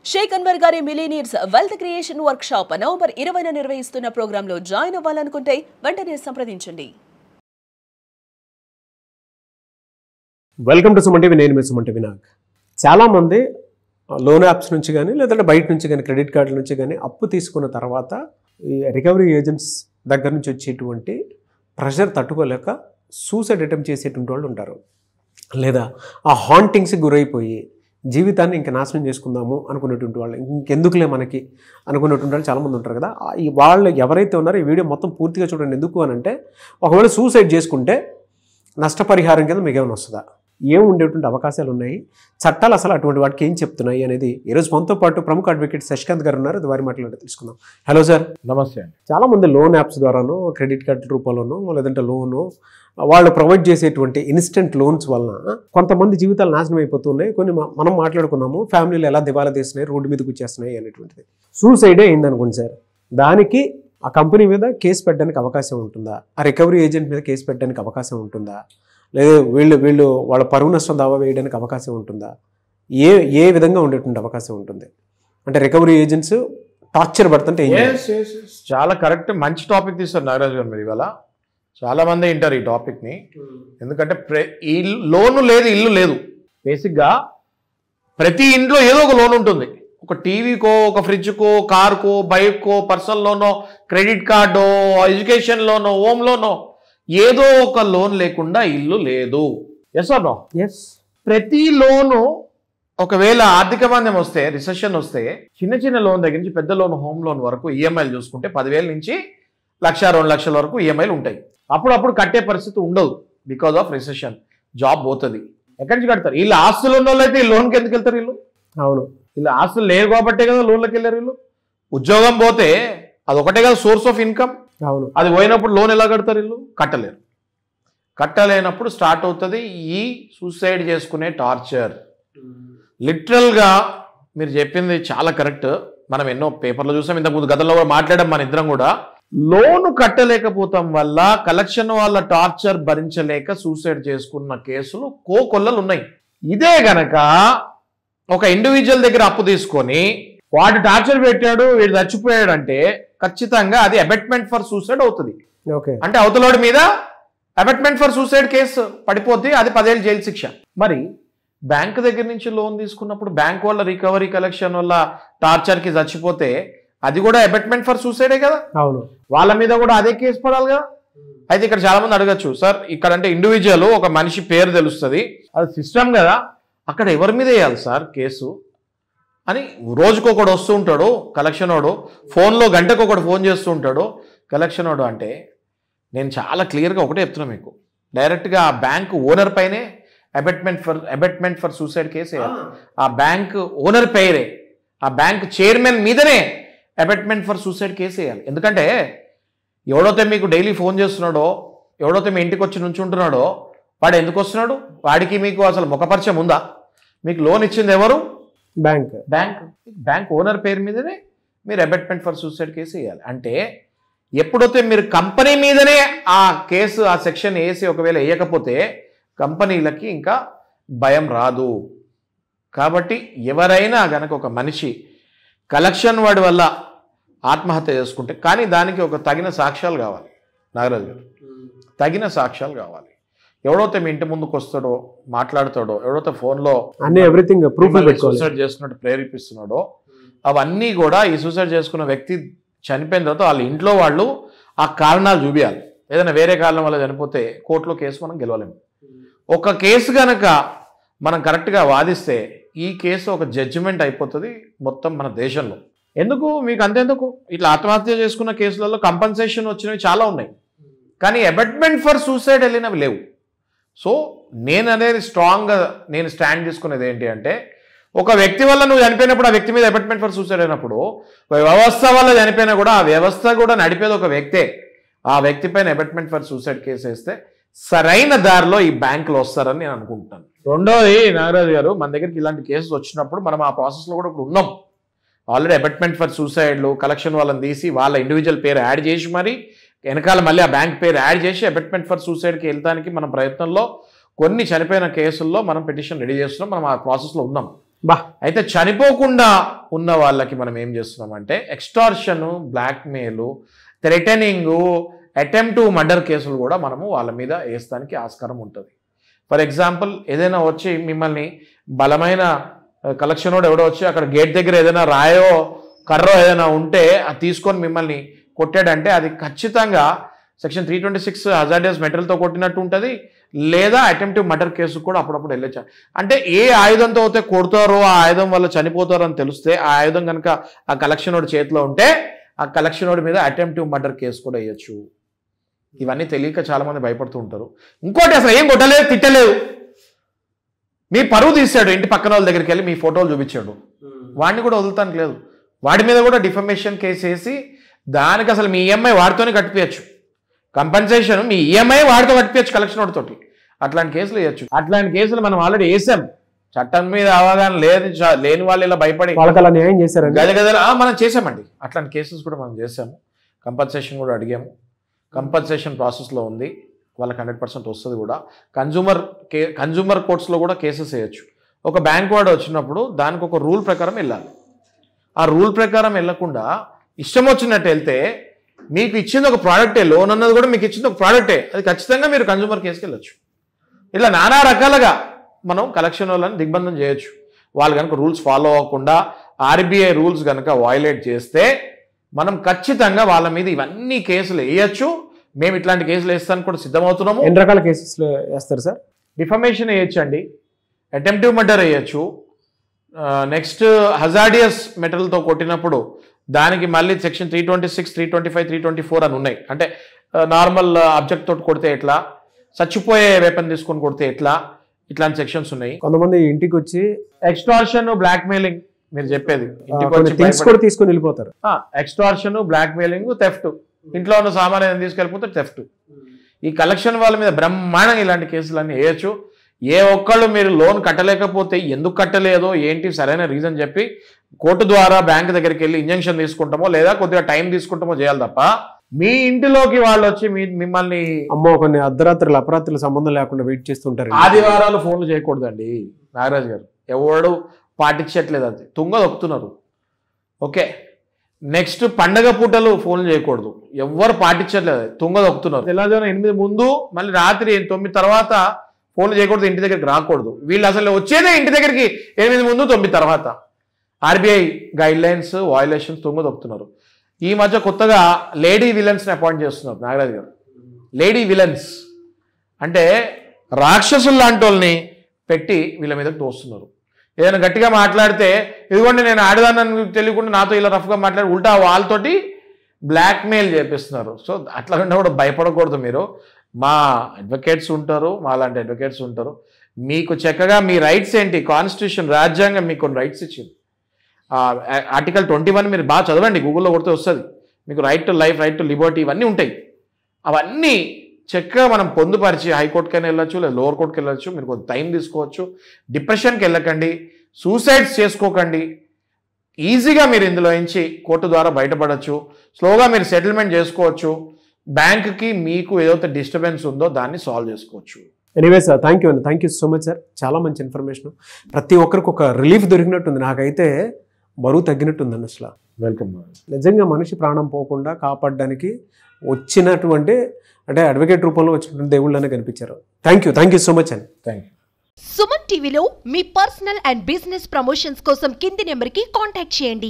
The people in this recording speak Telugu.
షేక్ అన్వర్ గారి millionaires wealth creation workshop November 20న నిర్వహిస్తున్న ప్రోగ్రాంలో జాయిన్ అవ్వాలనుకుంటే వెంటనే సంప్రదించండి. Welcome to Suman TV. నేను మీ సుమన్ టీవీ. చాలా మంది లోన్ యాప్స్ నుంచి కానీ లేదంటే బయట నుంచి కానీ క్రెడిట్ కార్డుల నుంచి కానీ అప్పు తీసుకున్న తర్వాత ఈ రికవరీ ఏజెంట్స్ దగ్గర నుంచి వచ్చేటువంటి ప్రెషర్ తట్టుకోలేక సూసైడ్ అటెంప్ట్ చేసేటువంటి వాళ్ళు ఉంటారు. లేదా ఆ హాంటింగ్స్కి గురైపోయి జీవితాన్ని ఇంకా నాశనం చేసుకుందాము అనుకునేటువంటి వాళ్ళు, ఇంకెందుకులే మనకి అనుకునేటువంటి వాళ్ళు చాలామంది ఉంటారు కదా. ఈ వాళ్ళు ఎవరైతే ఉన్నారో ఈ వీడియో మొత్తం పూర్తిగా చూడండి. ఎందుకు అని అంటే ఒకవేళ సూసైడ్ చేసుకుంటే నష్టపరిహారం కింద మీకు ఏమైనా వస్తుందా, ఏం ఉండేటువంటి అవకాశాలు ఉన్నాయి, చట్టాలు అసలు అటువంటి వాటికి ఏం చెప్తున్నాయి అనేది ఈరోజు మనతో పాటు ప్రముఖ అడ్వకేట్ శశికాంత్ గారు ఉన్నారు. అది వారి మాటలు తెలుసుకుందాం. Hello sir. నమస్తే అండి. చాలామంది లోన్ యాప్స్ ద్వారానో క్రెడిట్ కార్డు రూపంలోనో లేదంటే లోను వాళ్ళు ప్రొవైడ్ చేసేటువంటి ఇన్స్టెంట్ లోన్స్ వలన కొంతమంది జీవితాలు నాశనం అయిపోతున్నాయి. కొన్ని మనం మాట్లాడుకున్నాము, ఫ్యామిలీలు ఎలా దివాలా తీస్తున్నాయి, రోడ్డు మీదకి వచ్చేస్తున్నాయి అనేటువంటిది. సూసైడే అయిందనుకోండి సార్, దానికి ఆ కంపెనీ మీద కేసు పెట్టడానికి అవకాశం ఉంటుందా, ఆ రికవరీ ఏజెంట్ మీద కేసు పెట్టడానికి అవకాశం ఉంటుందా, లేదా వీళ్ళు వాళ్ళ పరువు నష్టం దావా వేయడానికి అవకాశం ఉంటుందా, ఏ విధంగా ఉండేటువంటి అవకాశం ఉంటుంది? అంటే రికవరీ ఏజెంట్స్ టార్చర్ పడుతుంటే చాలా కరెక్ట్, మంచి టాపిక్ తీస్తారు నాగరాజు గారు. మీరు ఇవాళ చాలా మంది వింటారు ఈ టాపిక్ని. ఎందుకంటే ఈ లోను లేదు, ఇల్లు లేదు. బేసిక్గా ప్రతి ఇంట్లో ఏదో ఒక లోన్ ఉంటుంది. ఒక టీవీకో, ఒక ఫ్రిడ్జ్కో, కార్కో, బైక్కో, పర్సనల్ లోనో, క్రెడిట్ కార్డో, ఎడ్యుకేషన్ లోనో, హోమ్ లోనో ఏదో ఒక లోన్ లేకుండా ఇల్లు లేదు. Yes or no? ఎస్. ప్రతి లోను ఒకవేళ ఆర్థిక మాంద్యం వస్తే, రిసెషన్ వస్తే, చిన్న చిన్న లోన్ దగ్గర నుంచి పెద్ద లోన్, హోమ్ లోన్ వరకు ఈఎంఐలు చూసుకుంటే 10,000 నుంచి 1,00,000, 2 లక్షల వరకు ఈఎంఐలు ఉంటాయి. అప్పుడప్పుడు కట్టే పరిస్థితి ఉండదు బికాజ్ ఆఫ్ రిసెషన్. జాబ్ పోతుంది, ఎక్కడి నుంచి కడతారు? వీళ్ళు ఆస్తులు ఉన్న వాళ్ళు అయితే ఈ లోన్కి ఎందుకు వెళ్తారు? వీళ్ళు అవును, వీళ్ళు ఆస్తులు లేవు కాబట్టే కదా లోన్లోకి వెళ్ళారు. వీళ్ళు ఉద్యోగం పోతే అదొకటే కదా సోర్స్ ఆఫ్ ఇన్కమ్. అవును, అది పోయినప్పుడు లోన్ ఎలా కడతారు? వీళ్ళు కట్టలేరు. కట్టలేనప్పుడు స్టార్ట్ అవుతుంది ఈ సూసైడ్ చేసుకునే టార్చర్. లిటరల్గా మీరు చెప్పింది చాలా కరెక్ట్. మనం ఎన్నో పేపర్లో చూసాం, ఇంతకుముందు గతంలో కూడా మాట్లాడాం మన ఇద్దరం కూడా. లోను కట్టలేకపోతాం వల్ల కలెక్షన్ వాళ్ళ టార్చర్ భరించలేక సూసైడ్ చేసుకున్న కేసులు కోకొల్లలు ఉన్నాయి. ఇదే గనక ఒక ఇండివిజువల్ దగ్గర అప్పు తీసుకొని వాడు టార్చర్ పెట్టాడు, వీడు చచ్చిపోయాడు అంటే ఖచ్చితంగా అది అబెట్మెంట్ ఫర్ సూసైడ్ అవుతుంది. ఓకే, అంటే అవతలోడి మీద అబెట్మెంట్ ఫర్ సూసైడ్ కేసు పడిపోద్ది, అది 10 ఏళ్ళు జైలు శిక్ష. మరి బ్యాంక్ దగ్గర నుంచి లోన్ తీసుకున్నప్పుడు బ్యాంక్ వాళ్ళ రికవరీ కలెక్షన్ వల్ల టార్చర్కి చచ్చిపోతే అది కూడా అబెట్మెంట్ ఫర్ సూసైడే కదా. అవును, వాళ్ళ మీద కూడా అదే కేసు పడాలి కదా. అయితే ఇక్కడ చాలా మంది అడగచ్చు, సార్ ఇక్కడ అంటే ఇండివిజువల్ ఒక మనిషి పేరు తెలుస్తుంది, అది సిస్టమ్ కదా, అక్కడ ఎవరి మీద వేయాలి సార్ కేసు అని రోజుకొకడు వస్తూ ఉంటాడు కలెక్షన్ వాడు, ఫోన్లో గంటకు ఒకడు ఫోన్ చేస్తూ ఉంటాడు కలెక్షన్ వాడు. అంటే నేను చాలా క్లియర్గా ఒకటే చెప్తున్నా మీకు, డైరెక్ట్గా ఆ బ్యాంక్ ఓనర్ పైనే అబెట్మెంట్ ఫర్ సూసైడ్ కేసు వేయాలి. ఆ బ్యాంక్ ఓనర్ పేరే, ఆ బ్యాంక్ చైర్మన్ మీదనే అబెట్మెంట్ ఫర్ సూసైడ్ కేసు వేయాలి. ఎందుకంటే ఎవడైతే మీకు డైలీ ఫోన్ చేస్తున్నాడో, ఎవడైతే మీ ఇంటికి వచ్చి నుంచుంటున్నాడో వాడు ఎందుకు వస్తున్నాడు? వాడికి మీకు అసలు ముఖపరిచయం ఉందా? మీకు లోన్ ఇచ్చింది ఎవరు? బ్యాంక్ ఓనర్ పేరు మీదనే మీరు అబెట్మెంట్ ఫర్ సూసైడ్ కేసు వేయాలి. అంటే ఎప్పుడైతే మీరు కంపెనీ మీదనే ఆ కేసు, ఆ సెక్షన్ వేసి ఒకవేళ వేయకపోతే కంపెనీలకి ఇంకా భయం రాదు. కాబట్టి ఎవరైనా గనక ఒక మనిషి కలెక్షన్ వాడి వల్ల ఆత్మహత్య చేసుకుంటే, కానీ దానికి ఒక తగిన సాక్ష్యాలు కావాలి నాగరాజు గారు, తగిన సాక్ష్యాలు కావాలి. ఎవడైతే మీ ఇంటి ముందుకు వస్తాడో, మాట్లాడతాడో, ఎవడైతే ఫోన్లో ఎవ్రీథింగ్ ప్రూఫ్ సూసైడ్ చేసుకున్నట్టు ప్రేరేపిస్తున్నాడో, అవన్నీ కూడా ఈ సూసైడ్ చేసుకున్న వ్యక్తి చనిపోయిన తర్వాత వాళ్ళ ఇంట్లో వాళ్ళు ఆ కారణాలు చూపించాలి. ఏదైనా వేరే కారణం వల్ల చనిపోతే కోర్టులో కేసు మనం గెలవలేము. ఒక కేసు కనుక మనం కరెక్ట్గా వాదిస్తే ఈ కేసు ఒక జడ్జిమెంట్ అయిపోతుంది మొత్తం మన దేశంలో. ఎందుకు మీకు అంతెందుకు, ఇట్లా ఆత్మహత్య చేసుకున్న కేసులలో కంపన్సేషన్ వచ్చినవి చాలా ఉన్నాయి, కానీ అబెట్మెంట్ ఫర్ సూసైడ్ వెళ్ళినవి లేవు. సో నేను అనేది స్ట్రాంగ్గా నేను స్టాండ్ తీసుకునేది ఏంటి అంటే, ఒక వ్యక్తి వల్ల నువ్వు చనిపోయినప్పుడు ఆ వ్యక్తి మీద అబెట్మెంట్ ఫర్ సూసైడ్ అయినప్పుడు, ఒక వ్యవస్థ వల్ల చనిపోయినా కూడా ఆ వ్యవస్థ కూడా నడిపేది ఒక వ్యక్తే. ఆ వ్యక్తి పైన అబెట్మెంట్ ఫర్ సూసైడ్ కేసు వేస్తే సరైన దారిలో ఈ బ్యాంకులు వస్తారని నేను అనుకుంటున్నాను. రెండోది నాగరాజు గారు, మన దగ్గరికి ఇలాంటి కేసులు వచ్చినప్పుడు మనం ఆ ప్రాసెస్లో కూడా ఇప్పుడు ఉన్నాం. ఆల్రెడీ అబెట్మెంట్ ఫర్ సూసైడ్లు కలెక్షన్ వాళ్ళని తీసి వాళ్ళ ఇండివిజువల్ పేరు యాడ్ చేసి మరి వెనకాల మళ్ళీ ఆ బ్యాంక్ పేరు యాడ్ చేసి అబెట్మెంట్ ఫర్ సూసైడ్కి వెళ్తానికి మన ప్రయత్నంలో కొన్ని చనిపోయిన కేసుల్లో మనం పిటిషన్ రెడీ చేస్తున్నాం. మనం ఆ ప్రాసెస్లో ఉన్నాం. బా అయితే చనిపోకుండా ఉన్న వాళ్ళకి మనం ఏం చేస్తున్నామంటే extortion, blackmail, threatening, attempt to murder కేసులు కూడా మనము వాళ్ళ మీద వేస్తానికి ఆస్కారం ఉంటుంది. ఫర్ ఎగ్జాంపుల్ ఏదైనా వచ్చి మిమ్మల్ని బలమైన కలెక్షన్ వాడు ఎవడో వచ్చి అక్కడ గేట్ దగ్గర ఏదైనా రాయో కర్రో ఏదైనా ఉంటే అది తీసుకొని మిమ్మల్ని కొట్టాడంటే అది ఖచ్చితంగా సెక్షన్ 326 హజార్డియస్ మెటీరియల్తో కొట్టినట్టు ఉంటుంది, లేదా అటెంప్టివ్ మర్డర్ కేసు కూడా అప్పుడప్పుడు వెళ్ళొచ్చు. అంటే ఏ ఆయుధంతో అయితే కొడతారో ఆ ఆయుధం వల్ల చనిపోతారో అని తెలిస్తే ఆ ఆయుధం కనుక ఆ కలెక్షన్ వాడి చేతిలో ఉంటే ఆ కలెక్షన్ వాడి మీద అటెంప్టివ్ మర్డర్ కేసు కూడా వేయచ్చు. ఇవన్నీ తెలియక చాలా మంది భయపడుతూ ఉంటారు. ఇంకోటి అసలు ఏం కొట్టలేదు, తిట్టలేదు, మీ పరువు తీశాడు, ఇంటి పక్కన వాళ్ళ దగ్గరికి వెళ్ళి మీ ఫోటోలు చూపించాడు, వాడిని కూడా వదులుతానికి లేదు. వాడి మీద కూడా డిఫమేషన్ కేసు వేసి దానికి అసలు మీ ఈఎంఐ వాడితోనే కట్టిపోయచ్చు, కంపెన్సేషన్ మీ ఈఎంఐ వాడితో కట్టిపోయచ్చు కలెక్షన్ వాడితోటి. అట్లాంటి కేసులు వేయచ్చు. అట్లాంటి కేసులు మనం ఆల్రెడీ వేసాం. చట్టం మీద అవగాహన లేని వాళ్ళు ఇలా భయపడి వాళ్ళకి న్యాయం చేశారు గజగజ మనం చేసామండి. అట్లాంటి కేసెస్ కూడా మనం చేసాము. కంపెన్సేషన్ కూడా అడిగాము. కంపెన్సేషన్ ప్రాసెస్లో ఉంది, వాళ్ళకి 100% వస్తుంది కూడా. కన్జ్యూమర్ కోర్ట్స్లో కూడా కేసెస్ వేయచ్చు. ఒక బ్యాంక్ వాడు వచ్చినప్పుడు దానికి ఒక రూల్ ప్రకారం వెళ్ళాలి. ఆ రూల్ ప్రకారం వెళ్ళకుండా ఇష్టం వచ్చినట్టు వెళ్తే మీకు ఇచ్చింది ఒక ప్రోడక్టే, లోన్ అన్నది కూడా మీకు ఇచ్చింది ఒక ప్రోడక్టే, అది ఖచ్చితంగా మీరు కన్జ్యూమర్ కేసుకి వెళ్ళచ్చు. ఇలా నానా రకాలుగా మనం కలెక్షన్ వాళ్ళని దిగ్బంధం చేయొచ్చు. వాళ్ళు కనుక రూల్స్ ఫాలో అవ్వకుండా ఆర్బీఐ రూల్స్ కనుక వయలేట్ చేస్తే మనం ఖచ్చితంగా వాళ్ళ మీద ఇవన్నీ కేసులు వేయచ్చు. మేము ఇట్లాంటి కేసులు వేస్తానికి కూడా సిద్ధమవుతున్నాము. ఎన్ని రకాల కేసెస్లో వేస్తారు సార్? డిఫమేషన్ వేయచ్చు అండి, అటెంప్టివ్ మర్డర్ వేయచ్చు, నెక్స్ట్ హజార్డియస్ మెటల్తో కొట్టినప్పుడు దానికి మళ్ళీ సెక్షన్ 326, 325, 324 అని ఉన్నాయి. అంటే నార్మల్ ఆబ్జెక్ట్ తోటి కొడితే ఎట్లా, చచ్చిపోయే వెపన్ తీసుకొని కొడితే ఎట్లా, ఇట్లాంటి సెక్షన్స్ ఉన్నాయి. కొంతమంది ఇంటికి వచ్చి ఎక్స్టార్షన్, బ్లాక్మెయిలింగ్ మీరు చెప్పేది, ఇంటికి కూడా తీసుకొని వెళ్ళిపోతారు. ఎక్స్టార్షన్, బ్లాక్మెయిలింగ్, థెఫ్ట్, ఇంట్లో ఉన్న సామాన్యం తీసుకెళ్ళిపోతే థెఫ్ట్. ఈ కలెక్షన్ వాళ్ళ మీద బ్రహ్మాండంగా ఇలాంటి కేసులన్నీ వేయచ్చు. ఏ ఒక్కళ్ళు మీరు లోన్ కట్టలేకపోతే ఎందుకు కట్టలేదో ఏంటి సరైన రీజన్ చెప్పి కోర్టు ద్వారా బ్యాంక్ దగ్గరికి వెళ్ళి ఇంజంక్షన్ తీసుకుంటామో లేదా కొద్దిగా టైం తీసుకుంటామో చేయాలి తప్ప మీ ఇంటిలోకి వాళ్ళు వచ్చి మిమ్మల్ని కొన్ని అర్ధరాత్రులు అపరాత్రులు సంబంధం లేకుండా వెయిట్ చేస్తుంటారు. ఆదివారాలు ఫోన్లు చేయకూడదండి నాగరాజు గారు. ఎవడు పాటించట్లేదు, అది తుంగ దొక్కుతున్నారు. ఓకే, నెక్స్ట్ పండగ పూటలు ఫోన్లు చేయకూడదు, ఎవ్వరు పాటించట్లేదు, తుంగ దొక్కుతున్నారు. తెల్లవారుజామున 8 ముందు మళ్ళీ రాత్రి 9 తర్వాత ఫోన్లు చేయకూడదు, ఇంటి దగ్గరికి రాకూడదు. వీళ్ళు అసలు వచ్చేదే ఇంటి దగ్గరికి 8 ముందు 9 తర్వాత. ఆర్బీఐ గైడ్ లైన్స్ వయలేషన్స్ తుంగ దొక్కుతున్నారు. ఈ మధ్య కొత్తగా లేడీ విలన్స్ని అపాయింట్ చేస్తున్నారు నాగరాజు గారు. లేడీ విలన్స్ అంటే రాక్షసులు లాంటి వాళ్ళని పెట్టి వీళ్ళ మీదకి తోస్తున్నారు. ఏదైనా గట్టిగా మాట్లాడితే ఇదిగోండి నేను ఆడదాన్ని తెలియకుండా నాతో ఇలా రఫ్గా మాట్లాడి ఉల్టా వాళ్ళతోటి బ్లాక్మెయిల్ చేపిస్తున్నారు. సో అట్లా కూడా భయపడకూడదు. మీరు మా అడ్వకేట్స్ ఉంటారు, మా లాంటి అడ్వకేట్స్ ఉంటారు. మీకు చక్కగా మీ రైట్స్ ఏంటి, కాన్స్టిట్యూషన్ రాజ్యాంగం మీకు కొన్ని రైట్స్ ఇచ్చింది. ఆర్టికల్ 21 మీరు బాగా చదవండి, గూగుల్లో కొడితే వస్తుంది. మీకు right to life, right to Liberty ఇవన్నీ ఉంటాయి. అవన్నీ చక్కగా మనం పొందుపరిచి హైకోర్టుకైనా వెళ్ళొచ్చు, లేదా లోవర్ కోర్టుకి వెళ్ళొచ్చు. మీరు కొంచెం టైం తీసుకోవచ్చు. డిప్రెషన్కి వెళ్ళకండి, సూసైడ్స్ చేసుకోకండి. ఈజీగా మీరు ఇందులో నుంచి కోర్టు ద్వారా బయటపడవచ్చు. స్లోగా మీరు సెటిల్మెంట్ చేసుకోవచ్చు. బ్యాంక్కి మీకు ఏదైతే డిస్టర్బెన్స్ ఉందో దాన్ని సాల్వ్ చేసుకోవచ్చు. Anyway sir, thank you so much sir. చాలా మంచి ఇన్ఫర్మేషన్. ప్రతి ఒక్కరికి ఒక రిలీఫ్ దొరికినట్టుంది. నాకైతే బరువు తగ్గినట్టుందండి. అసలు వెల్కమ్. నిజంగా మనిషి ప్రాణం పోకుండా కాపాడడానికి వచ్చినటువంటి అంటే అడ్వకేట్ రూపంలో వచ్చినటువంటి దేవుళ్ళనే కనిపించారు. థ్యాంక్ యూ సో మచ్ అండి. Thank you. సుమన్ టీవీలో మీ పర్సనల్ అండ్ బిజినెస్ ప్రమోషన్స్ కోసం కింది నెంబర్కి కాంటాక్ట్ చేయండి.